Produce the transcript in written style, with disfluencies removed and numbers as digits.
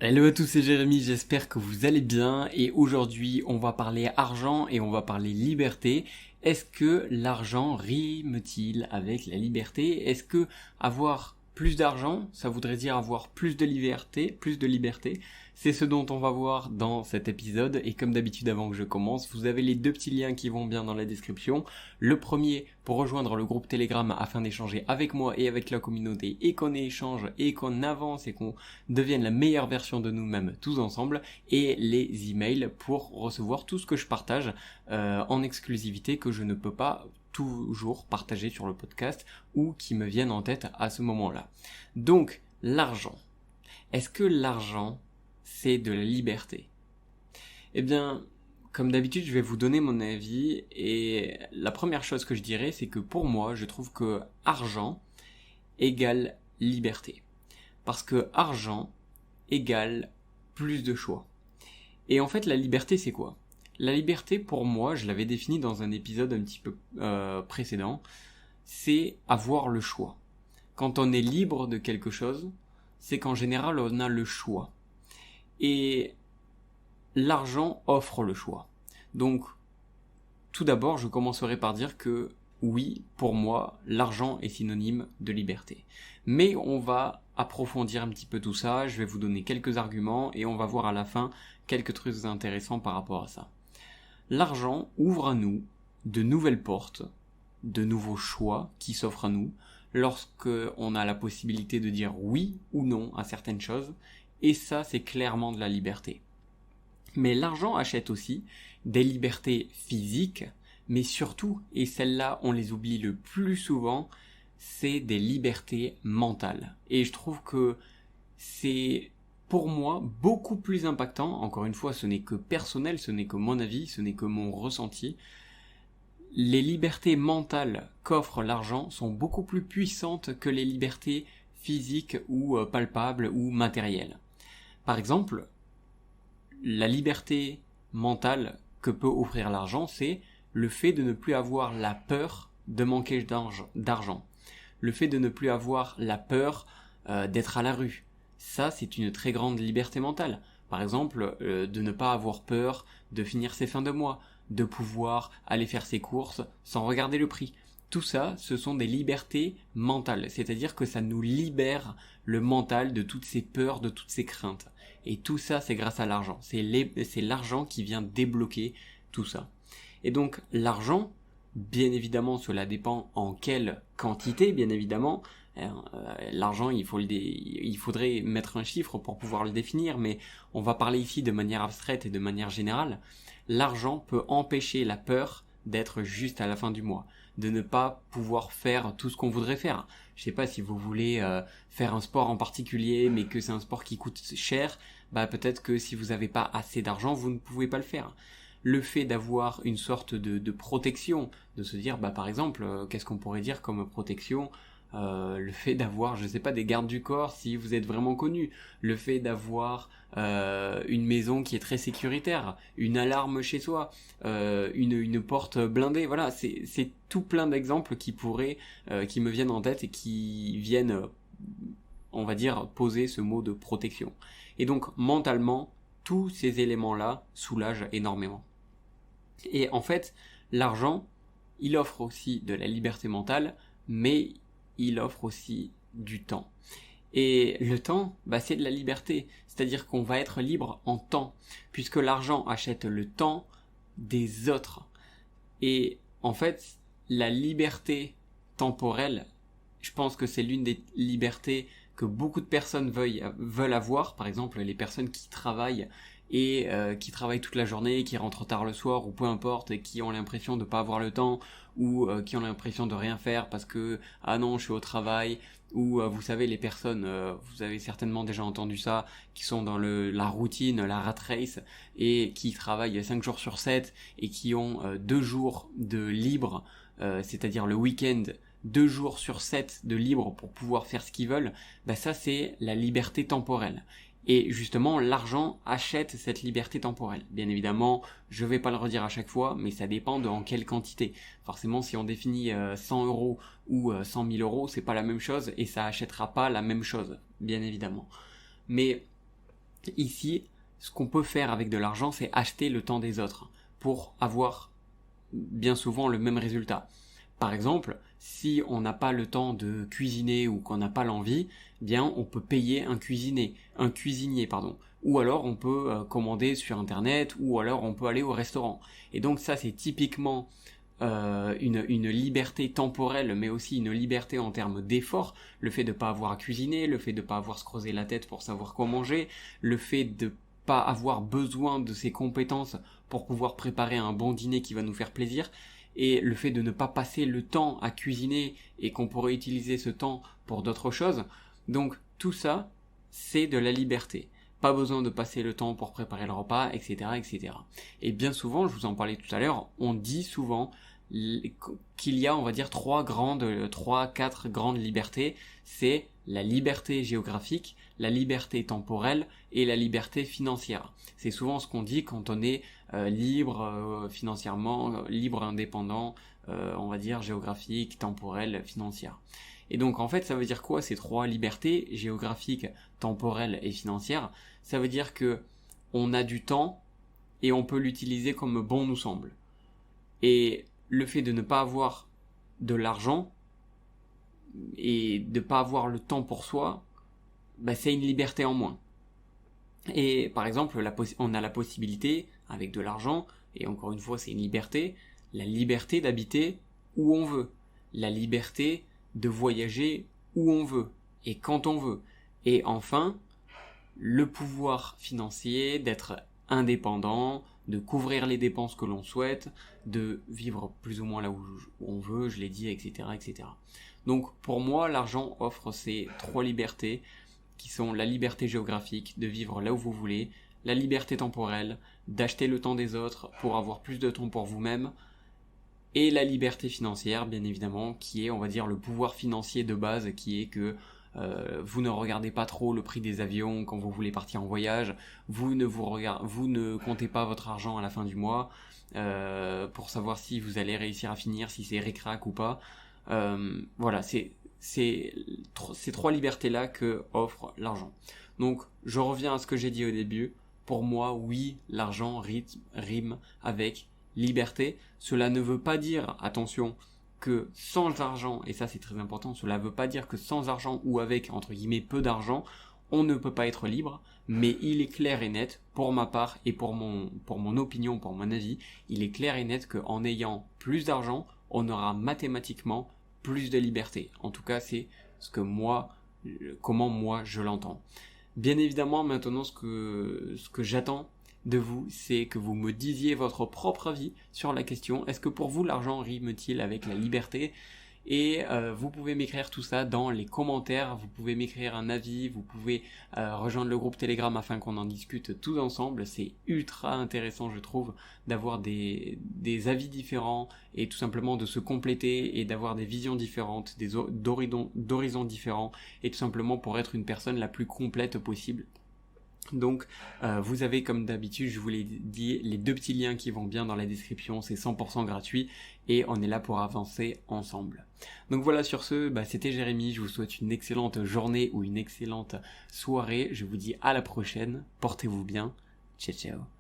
Hello à tous, c'est Jérémy, j'espère que vous allez bien et aujourd'hui on va parler argent et on va parler liberté. Est-ce que l'argent rime-t-il avec la liberté? Est-ce que avoir plus d'argent, ça voudrait dire avoir plus de liberté, plus de liberté? C'est ce dont on va voir dans cet épisode et comme d'habitude avant que je commence, vous avez les deux petits liens qui vont bien dans la description. Le premier pour rejoindre le groupe Telegram afin d'échanger avec moi et avec la communauté et qu'on échange et qu'on avance et qu'on devienne la meilleure version de nous-mêmes tous ensemble, et les emails pour recevoir tout ce que je partage en exclusivité que je ne peux pas toujours partager sur le podcast ou qui me viennent en tête à ce moment-là. Donc, l'argent. Est-ce que l'argent, c'est de la liberté? Eh bien, comme d'habitude, je vais vous donner mon avis et la première chose que je dirais, c'est que pour moi, je trouve que argent égale liberté. Parce que argent égale plus de choix. Et en fait, la liberté, c'est quoi? La liberté, pour moi, je l'avais définie dans un épisode un petit peu précédent, c'est avoir le choix. Quand on est libre de quelque chose, c'est qu'en général, on a le choix. Et l'argent offre le choix. Donc, tout d'abord, je commencerai par dire que oui, pour moi, l'argent est synonyme de liberté. Mais on va approfondir un petit peu tout ça, je vais vous donner quelques arguments et on va voir à la fin quelques trucs intéressants par rapport à ça. L'argent ouvre à nous de nouvelles portes, de nouveaux choix qui s'offrent à nous lorsque on a la possibilité de dire oui ou non à certaines choses, et ça c'est clairement de la liberté. Mais l'argent achète aussi des libertés physiques, mais surtout, et celles-là on les oublie le plus souvent, c'est des libertés mentales. Et je trouve que c'est pour moi beaucoup plus impactant, encore une fois ce n'est que personnel, ce n'est que mon avis, ce n'est que mon ressenti. Les libertés mentales qu'offre l'argent sont beaucoup plus puissantes que les libertés physiques ou palpables ou matérielles. Par exemple, la liberté mentale que peut offrir l'argent, c'est le fait de ne plus avoir la peur de manquer d'argent. Le fait de ne plus avoir la peur d'être à la rue. Ça, c'est une très grande liberté mentale. Par exemple, de ne pas avoir peur de finir ses fins de mois, de pouvoir aller faire ses courses sans regarder le prix. Tout ça, ce sont des libertés mentales, c'est-à-dire que ça nous libère le mental de toutes ces peurs, de toutes ces craintes. Et tout ça, c'est grâce à l'argent. C'est l'argent qui vient débloquer tout ça. Et donc, l'argent, bien évidemment, cela dépend en quelle quantité, bien évidemment. L'argent, il faudrait mettre un chiffre pour pouvoir le définir, mais on va parler ici de manière abstraite et de manière générale. L'argent peut empêcher la peur d'être juste à la fin du mois, de ne pas pouvoir faire tout ce qu'on voudrait faire. Je sais pas si vous voulez faire un sport en particulier, mais que c'est un sport qui coûte cher, bah peut-être que si vous n'avez pas assez d'argent, vous ne pouvez pas le faire. Le fait d'avoir une sorte de protection, de se dire, bah par exemple, qu'est-ce qu'on pourrait dire comme protection? Le fait d'avoir, je sais pas, des gardes du corps si vous êtes vraiment connu, le fait d'avoir une maison qui est très sécuritaire, une alarme chez soi, une porte blindée, voilà, c'est tout plein d'exemples qui me viennent en tête et qui viennent, on va dire, poser ce mot de protection. Et donc mentalement, tous ces éléments-là soulagent énormément. Et en fait, l'argent, il offre aussi de la liberté mentale, mais il offre aussi du temps. Et le temps, bah, c'est de la liberté. C'est-à-dire qu'on va être libre en temps, puisque l'argent achète le temps des autres. Et en fait, la liberté temporelle, je pense que c'est l'une des libertés que beaucoup de personnes veulent avoir. Par exemple, les personnes qui travaillent et qui travaillent toute la journée, qui rentrent tard le soir ou peu importe, et qui ont l'impression de pas avoir le temps ou qui ont l'impression de rien faire parce que ah non je suis au travail, ou vous savez les personnes, vous avez certainement déjà entendu ça, qui sont dans la routine, la rat race et qui travaillent 5 jours sur 7 et qui ont 2 jours de libre, c'est-à-dire le week-end 2 jours sur 7 de libre pour pouvoir faire ce qu'ils veulent, bah ça c'est la liberté temporelle. Et justement, l'argent achète cette liberté temporelle. Bien évidemment, je vais pas le redire à chaque fois, mais ça dépend de en quelle quantité. Forcément, si on définit 100 euros ou 100 000 euros, c'est pas la même chose et ça achètera pas la même chose, bien évidemment. Mais Ici, ce qu'on peut faire avec de l'argent, c'est acheter le temps des autres pour avoir bien souvent le même résultat. Par exemple, si on n'a pas le temps de cuisiner ou qu'on n'a pas l'envie, eh bien on peut payer un cuisinier, ou alors on peut commander sur internet, ou alors on peut aller au restaurant. Et donc ça c'est typiquement une liberté temporelle, mais aussi une liberté en termes d'effort, le fait de ne pas avoir à cuisiner, le fait de ne pas avoir à se creuser la tête pour savoir quoi manger, le fait de pas avoir besoin de ses compétences pour pouvoir préparer un bon dîner qui va nous faire plaisir, et le fait de ne pas passer le temps à cuisiner et qu'on pourrait utiliser ce temps pour d'autres choses. Donc tout ça, c'est de la liberté. Pas besoin de passer le temps pour préparer le repas, etc., etc. Et bien souvent, je vous en parlais tout à l'heure, on dit souvent qu'il y a, on va dire, 4 grandes libertés. C'est la liberté géographique, la liberté temporelle et la liberté financière. C'est souvent ce qu'on dit quand on est libre financièrement, libre indépendant, on va dire géographique, temporelle, financière. Et donc en fait ça veut dire quoi ces 3 libertés, géographique, temporelle et financière? Ça veut dire que on a du temps et on peut l'utiliser comme bon nous semble. Et le fait de ne pas avoir de l'argent et de ne pas avoir le temps pour soi, bah, c'est une liberté en moins. Et par exemple, on a la possibilité, avec de l'argent, et encore une fois c'est une liberté, la liberté d'habiter où on veut, la liberté de voyager où on veut, et quand on veut. Et enfin, le pouvoir financier d'être indépendant, de couvrir les dépenses que l'on souhaite, de vivre plus ou moins là où on veut, je l'ai dit, etc., etc. Donc pour moi, l'argent offre ces 3 libertés qui sont la liberté géographique, de vivre là où vous voulez, la liberté temporelle, d'acheter le temps des autres pour avoir plus de temps pour vous-même, et la liberté financière, bien évidemment, qui est, on va dire, le pouvoir financier de base, qui est que vous ne regardez pas trop le prix des avions quand vous voulez partir en voyage, vous ne comptez pas votre argent à la fin du mois pour savoir si vous allez réussir à finir, si c'est ric-rac ou pas. Voilà, c'est ces 3 libertés-là que offre l'argent. Donc, je reviens à ce que j'ai dit au début. Pour moi, oui, l'argent rime avec liberté. Cela ne veut pas dire, attention, que sans argent, et ça c'est très important, cela ne veut pas dire que sans argent ou avec, entre guillemets, peu d'argent, on ne peut pas être libre, mais il est clair et net, pour ma part et pour mon opinion, pour mon avis, il est clair et net qu'en ayant plus d'argent, on aura mathématiquement plus de liberté. En tout cas, c'est comment moi je l'entends. Bien évidemment, maintenant, ce que j'attends de vous, c'est que vous me disiez votre propre avis sur la question. Est-ce que pour vous, l'argent rime-t-il avec la liberté? Et vous pouvez m'écrire tout ça dans les commentaires, vous pouvez m'écrire un avis, vous pouvez rejoindre le groupe Telegram afin qu'on en discute tous ensemble. C'est ultra intéressant, je trouve, d'avoir des avis différents et tout simplement de se compléter et d'avoir des visions différentes, d'horizons différents, et tout simplement pour être une personne la plus complète possible. Donc vous avez, comme d'habitude, je vous l'ai dit, les 2 petits liens qui vont bien dans la description, c'est 100% gratuit et on est là pour avancer ensemble. Donc voilà, sur ce, c'était Jérémy, je vous souhaite une excellente journée ou une excellente soirée, je vous dis à la prochaine, portez-vous bien, ciao ciao.